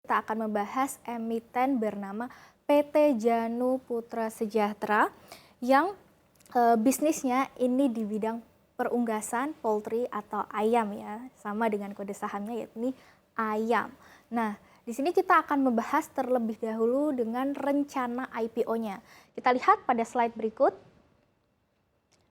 Kita akan membahas emiten bernama PT Janu Putra Sejahtera yang bisnisnya ini di bidang perunggasan poultry atau ayam ya, sama dengan kode sahamnya yakni ayam. Nah, di sini kita akan membahas terlebih dahulu dengan rencana IPO-nya. Kita lihat pada slide berikut.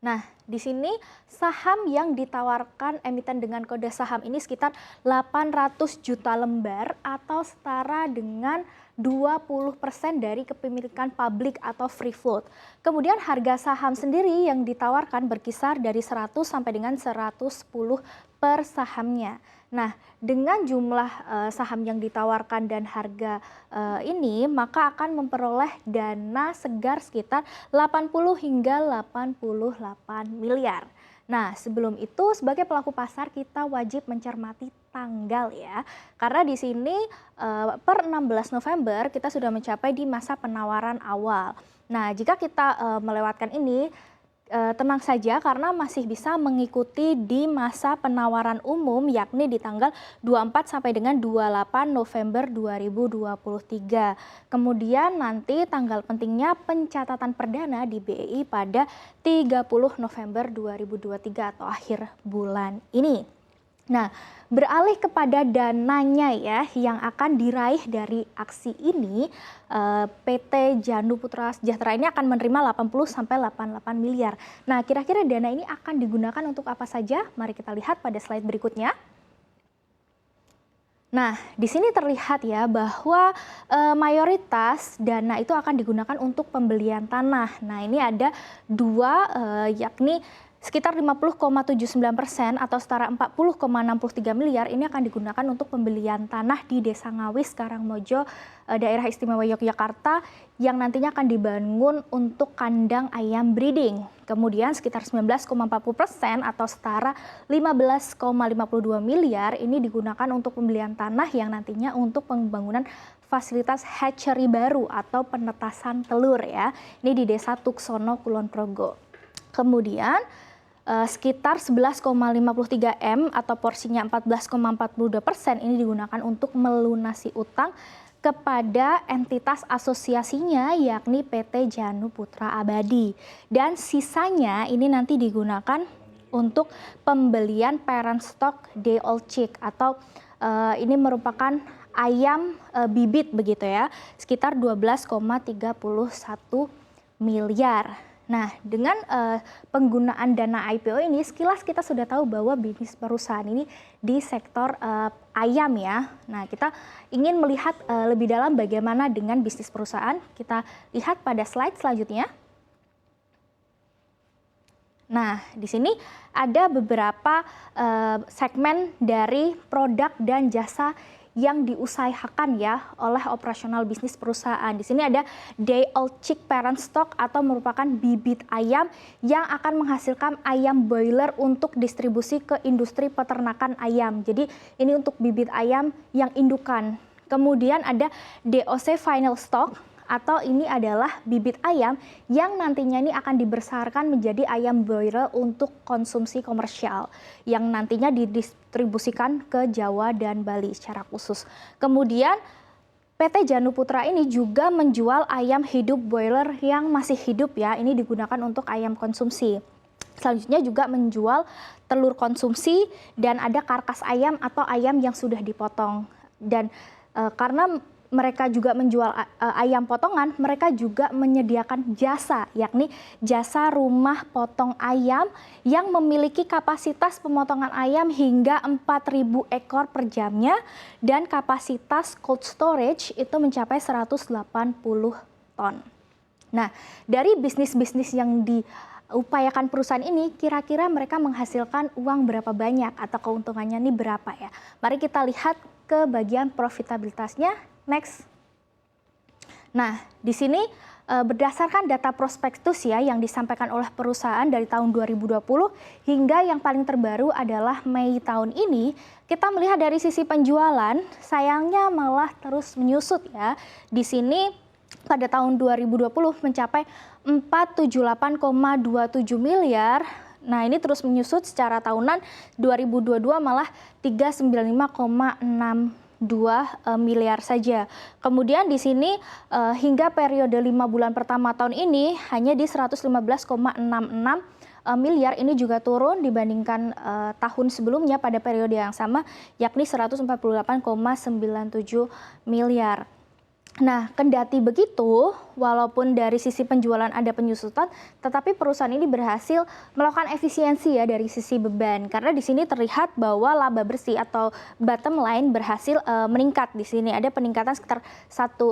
Nah, di sini saham yang ditawarkan emiten dengan kode saham ini sekitar 800 juta lembar atau setara dengan 20% dari kepemilikan publik atau free float. Kemudian harga saham sendiri yang ditawarkan berkisar dari 100 sampai dengan 110 per sahamnya. Nah, dengan jumlah saham yang ditawarkan dan harga ini, maka akan memperoleh dana segar sekitar 80 hingga 88 miliar. Nah, sebelum itu sebagai pelaku pasar kita wajib mencermati tanggal ya. Karena di sini per 16 November kita sudah mencapai di masa penawaran awal. Nah, jika kita melewatkan ini, tenang saja karena masih bisa mengikuti di masa penawaran umum yakni di tanggal 24 sampai dengan 28 November 2023. Kemudian nanti tanggal pentingnya pencatatan perdana di BEI pada 30 November 2023 atau akhir bulan ini. Nah, beralih kepada dananya ya yang akan diraih dari aksi ini, PT Janu Putra Sejahtera ini akan menerima 80 sampai 88 miliar. Nah, kira-kira dana ini akan digunakan untuk apa saja? Mari kita lihat pada slide berikutnya. Nah, di sini terlihat ya bahwa mayoritas dana itu akan digunakan untuk pembelian tanah. Nah, ini ada dua yakni sekitar 50,79% atau setara 40,63 miliar ini akan digunakan untuk pembelian tanah di Desa Ngawis, Karangmojo, Daerah Istimewa Yogyakarta yang nantinya akan dibangun untuk kandang ayam breeding. Kemudian sekitar 19,40% atau setara 15,52 miliar ini digunakan untuk pembelian tanah yang nantinya untuk pembangunan fasilitas hatchery baru atau penetasan telur ya. Ini di Desa Tuksono, Kulon Progo. Kemudian sekitar 11,53 M atau porsinya 14,42% ini digunakan untuk melunasi utang kepada entitas asosiasinya yakni PT Janu Putra Abadi. Dan sisanya ini nanti digunakan untuk pembelian parent stock day old chick atau ini merupakan ayam bibit begitu ya, sekitar 12,31 miliar. Nah, dengan penggunaan dana IPO ini, sekilas kita sudah tahu bahwa bisnis perusahaan ini di sektor ayam ya. Nah, kita ingin melihat lebih dalam bagaimana dengan bisnis perusahaan. Kita lihat pada slide selanjutnya. Nah, di sini ada beberapa segmen dari produk dan jasa yang diusahakan ya oleh operasional bisnis perusahaan. Di sini ada day old chick parent stock atau merupakan bibit ayam yang akan menghasilkan ayam broiler untuk distribusi ke industri peternakan ayam. Jadi ini untuk bibit ayam yang indukan. Kemudian ada DOC final stock atau ini adalah bibit ayam yang nantinya ini akan dibesarkan menjadi ayam broiler untuk konsumsi komersial yang nantinya didistribusikan ke Jawa dan Bali secara khusus. Kemudian PT Janu Putra ini juga menjual ayam hidup broiler yang masih hidup ya, ini digunakan untuk ayam konsumsi. Selanjutnya juga menjual telur konsumsi dan ada karkas ayam atau ayam yang sudah dipotong. Dan karena mereka juga menjual ayam potongan, mereka juga menyediakan jasa, yakni jasa rumah potong ayam yang memiliki kapasitas pemotongan ayam hingga 4.000 ekor per jamnya dan kapasitas cold storage itu mencapai 180 ton. Nah, dari bisnis-bisnis yang diupayakan perusahaan ini, kira-kira mereka menghasilkan uang berapa banyak atau keuntungannya ini berapa ya? Mari kita lihat ke bagian profitabilitasnya. Next. Nah, di sini berdasarkan data prospektus ya yang disampaikan oleh perusahaan dari tahun 2020 hingga yang paling terbaru adalah Mei tahun ini, kita melihat dari sisi penjualan sayangnya malah terus menyusut ya. Di sini pada tahun 2020 mencapai 478,27 miliar. Nah, ini terus menyusut secara tahunan, 2022 malah 395,6 miliar saja. Kemudian di sini hingga periode 5 bulan pertama tahun ini hanya di 115,66 miliar, ini juga turun dibandingkan tahun sebelumnya pada periode yang sama, yakni 148,97 miliar. Nah, kendati begitu, walaupun dari sisi penjualan ada penyusutan, tetapi perusahaan ini berhasil melakukan efisiensi ya dari sisi beban. Karena di sini terlihat bahwa laba bersih atau bottom line berhasil meningkat. Di sini ada peningkatan sekitar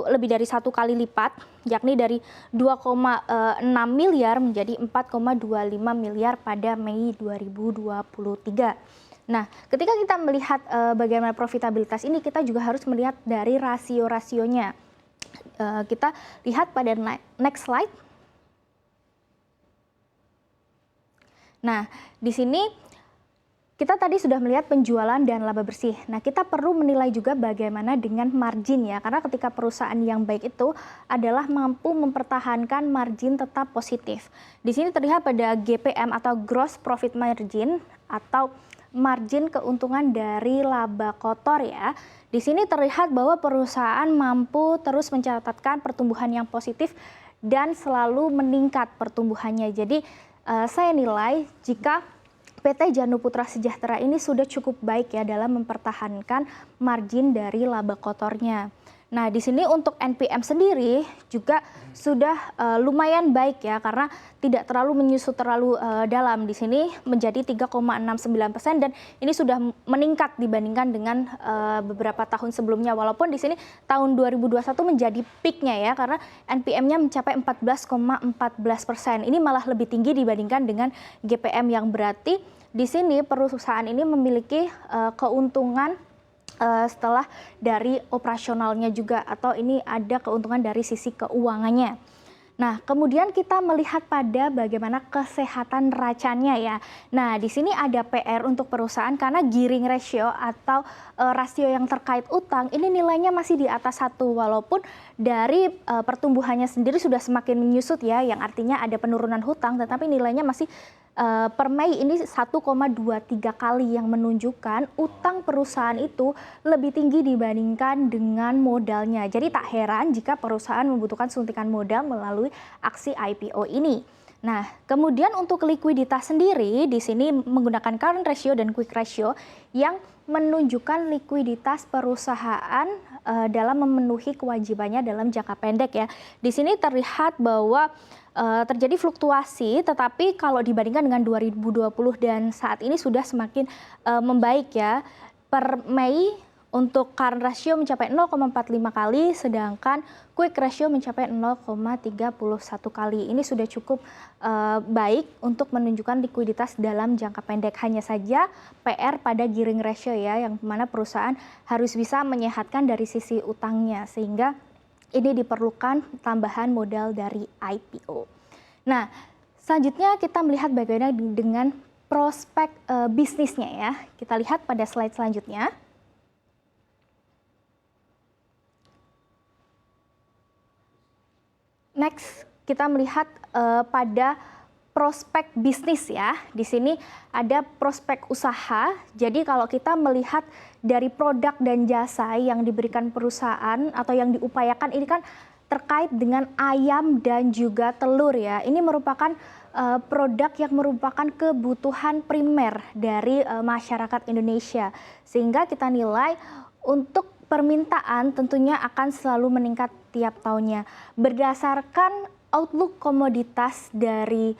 lebih dari 1 kali lipat, yakni dari 2,6 miliar menjadi 4,25 miliar pada Mei 2023. Nah, ketika kita melihat bagaimana profitabilitas ini, kita juga harus melihat dari rasio-rasionya. Kita lihat pada next slide. Nah, di sini kita tadi sudah melihat penjualan dan laba bersih. Nah, kita perlu menilai juga bagaimana dengan margin ya, karena ketika perusahaan yang baik itu adalah mampu mempertahankan margin tetap positif. Di sini terlihat pada GPM atau gross profit margin atau margin keuntungan dari laba kotor ya. Di sini terlihat bahwa perusahaan mampu terus mencatatkan pertumbuhan yang positif dan selalu meningkat pertumbuhannya. Jadi saya nilai jika PT Jandu Putra Sejahtera ini sudah cukup baik ya dalam mempertahankan margin dari laba kotornya. Nah, di sini untuk NPM sendiri juga sudah lumayan baik ya, karena tidak terlalu menyusut terlalu dalam. Di sini menjadi 3,69% dan ini sudah meningkat dibandingkan dengan beberapa tahun sebelumnya. Walaupun di sini tahun 2021 menjadi peaknya ya, karena NPM-nya mencapai 14,14%. Ini malah lebih tinggi dibandingkan dengan GPM, yang berarti di sini perusahaan ini memiliki keuntungan setelah dari operasionalnya juga, atau ini ada keuntungan dari sisi keuangannya. Nah, kemudian kita melihat pada bagaimana kesehatan neracanya ya. Nah, di sini ada PR untuk perusahaan karena gearing ratio atau rasio yang terkait utang ini nilainya masih di atas 1, walaupun dari pertumbuhannya sendiri sudah semakin menyusut ya, yang artinya ada penurunan hutang, tetapi nilainya masih per Mei ini 1,23 kali, yang menunjukkan utang perusahaan itu lebih tinggi dibandingkan dengan modalnya. Jadi tak heran jika perusahaan membutuhkan suntikan modal melalui aksi IPO ini. Nah, kemudian untuk likuiditas sendiri di sini menggunakan current ratio dan quick ratio yang menunjukkan likuiditas perusahaan dalam memenuhi kewajibannya dalam jangka pendek ya. Di sini terlihat bahwa terjadi fluktuasi, tetapi kalau dibandingkan dengan 2020 dan saat ini sudah semakin membaik ya. Per Mei untuk current ratio mencapai 0,45 kali, sedangkan quick ratio mencapai 0,31 kali. Ini sudah cukup baik untuk menunjukkan likuiditas dalam jangka pendek. Hanya saja PR pada gearing ratio ya, yang mana perusahaan harus bisa menyehatkan dari sisi utangnya, sehingga ini diperlukan tambahan modal dari IPO. Nah, selanjutnya kita melihat bagaimana dengan prospek bisnisnya ya. Kita lihat pada slide selanjutnya. Next, kita melihat pada prospek bisnis ya. Di sini ada prospek usaha. Jadi kalau kita melihat dari produk dan jasa yang diberikan perusahaan atau yang diupayakan, ini kan terkait dengan ayam dan juga telur ya. Ini merupakan produk yang merupakan kebutuhan primer dari masyarakat Indonesia. Sehingga kita nilai untuk permintaan tentunya akan selalu meningkat tiap tahunnya. Berdasarkan outlook komoditas dari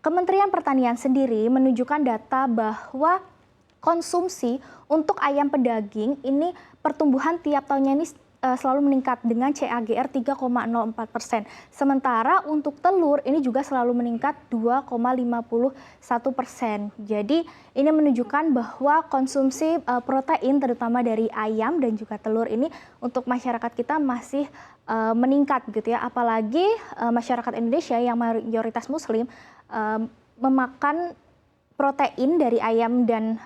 Kementerian Pertanian sendiri menunjukkan data bahwa konsumsi untuk ayam pedaging ini pertumbuhan tiap tahunnya ini selalu meningkat dengan CAGR 3,04%. Sementara untuk telur ini juga selalu meningkat 2,51%. Jadi ini menunjukkan bahwa konsumsi protein terutama dari ayam dan juga telur ini untuk masyarakat kita masih meningkat gitu ya. Apalagi masyarakat Indonesia yang mayoritas muslim memakan protein dari ayam dan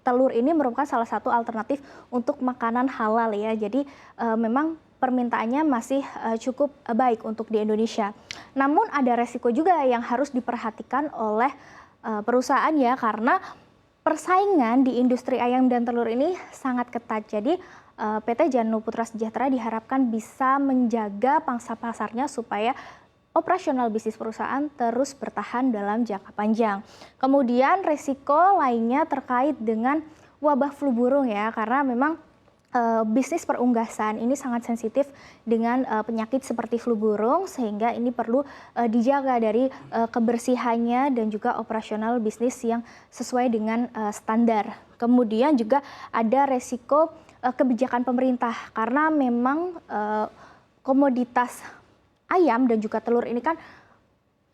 telur ini merupakan salah satu alternatif untuk makanan halal ya. Jadi memang permintaannya masih cukup baik untuk di Indonesia. Namun ada resiko juga yang harus diperhatikan oleh perusahaan ya, karena persaingan di industri ayam dan telur ini sangat ketat. Jadi PT Janu Putra Sejahtera diharapkan bisa menjaga pangsa pasarnya supaya operasional bisnis perusahaan terus bertahan dalam jangka panjang. Kemudian risiko lainnya terkait dengan wabah flu burung ya, karena memang bisnis perunggasan ini sangat sensitif dengan penyakit seperti flu burung, sehingga ini perlu dijaga dari kebersihannya dan juga operasional bisnis yang sesuai dengan standar. Kemudian juga ada resiko kebijakan pemerintah, karena memang komoditas ayam dan juga telur ini kan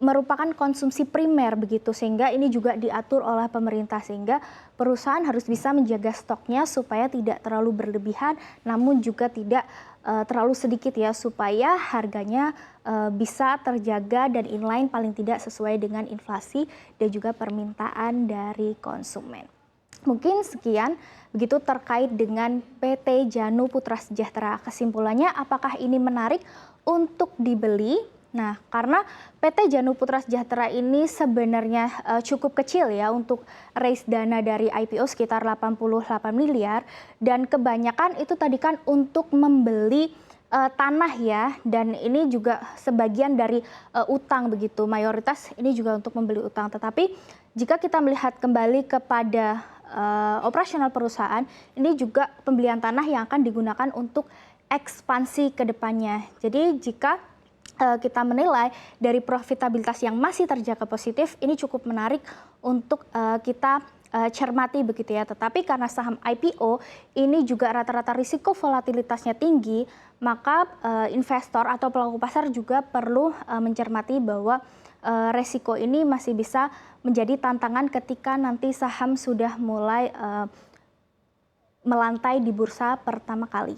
merupakan konsumsi primer begitu, sehingga ini juga diatur oleh pemerintah, sehingga perusahaan harus bisa menjaga stoknya supaya tidak terlalu berlebihan namun juga tidak terlalu sedikit ya, supaya harganya bisa terjaga dan inline paling tidak sesuai dengan inflasi dan juga permintaan dari konsumen. Mungkin sekian begitu terkait dengan PT Janu Putra Sejahtera. Kesimpulannya, apakah ini menarik untuk dibeli? Nah, karena PT Janu Putra Sejahtera ini sebenarnya cukup kecil ya untuk raise dana dari IPO sekitar 88 miliar, dan kebanyakan itu tadi kan untuk membeli tanah ya, dan ini juga sebagian dari utang begitu, mayoritas ini juga untuk membeli utang. Tetapi jika kita melihat kembali kepada operasional perusahaan, ini juga pembelian tanah yang akan digunakan untuk ekspansi ke depannya. Jadi jika kita menilai dari profitabilitas yang masih terjaga positif, ini cukup menarik untuk kita cermati begitu ya. Tetapi karena saham IPO ini juga rata-rata risiko volatilitasnya tinggi, maka investor atau pelaku pasar juga perlu mencermati bahwa resiko ini masih bisa menjadi tantangan ketika nanti saham sudah mulai melantai di bursa pertama kali.